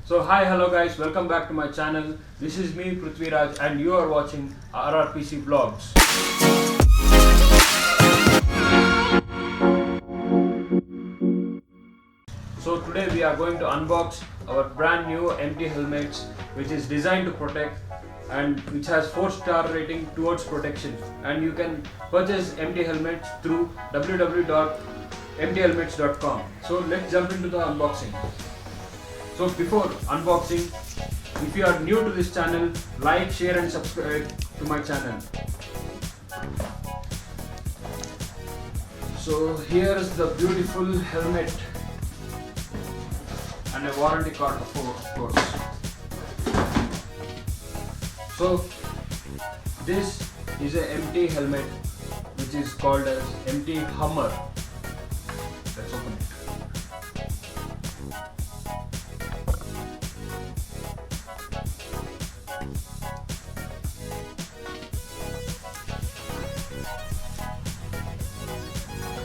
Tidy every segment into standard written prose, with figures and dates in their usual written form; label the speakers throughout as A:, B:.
A: So hi, hello guys, welcome back to my channel. This is me Prithviraj and you are watching RRPC Vlogs. So today we are going to unbox our brand new MT helmets, which is designed to protect and which has 4-star rating towards protection, and you can purchase MT helmets through www.mthelmets.com. So let's jump into the unboxing. So before unboxing, if you are new to this channel, like, share and subscribe to my channel. So here is the beautiful helmet and a warranty card of course. So this is a MT helmet which is called as MT HUMMER. Let's open it.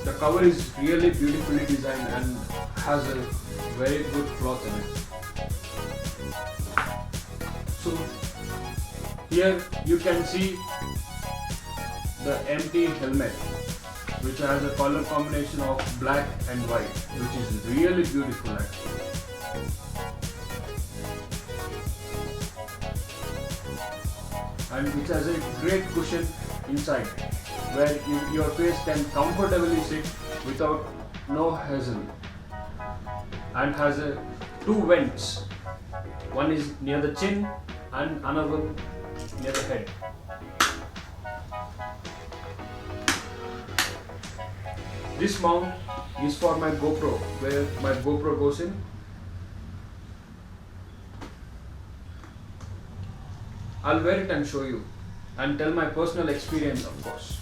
A: The cover is really beautifully designed and has a very good cloth in it. So here you can see the MT helmet, which has a color combination of black and white, which is really beautiful actually. And which has a great cushion inside, where your face can comfortably sit without no hassle, and has two vents. One is near the chin and another one near the head. This mount is for my GoPro, where my GoPro goes in. I'll wear it and show you and tell my personal experience, of course.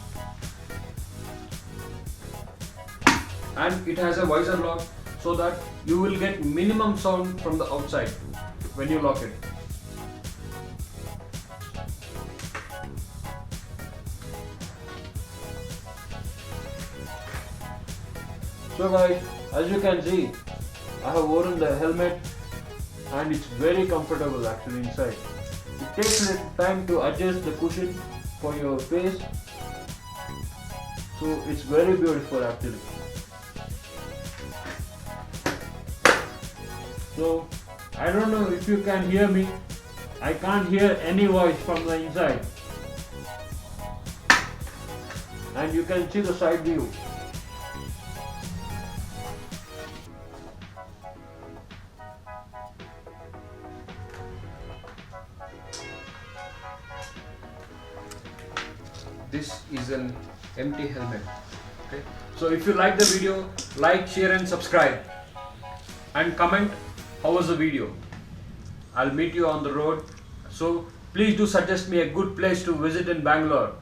A: And it has a visor lock so that you will get minimum sound from the outside when you lock it. So guys, as you can see, I have worn the helmet and it's very comfortable actually inside. It takes a little time to adjust the cushion for your face, so it's very beautiful actually. So I don't know if you can hear me. I can't hear any voice from the inside, and you can see the side view. This is an MT helmet. Okay. So if you like the video, like, share and subscribe, and comment how was the video. I'll meet you on the road. So please do suggest me a good place to visit in Bangalore.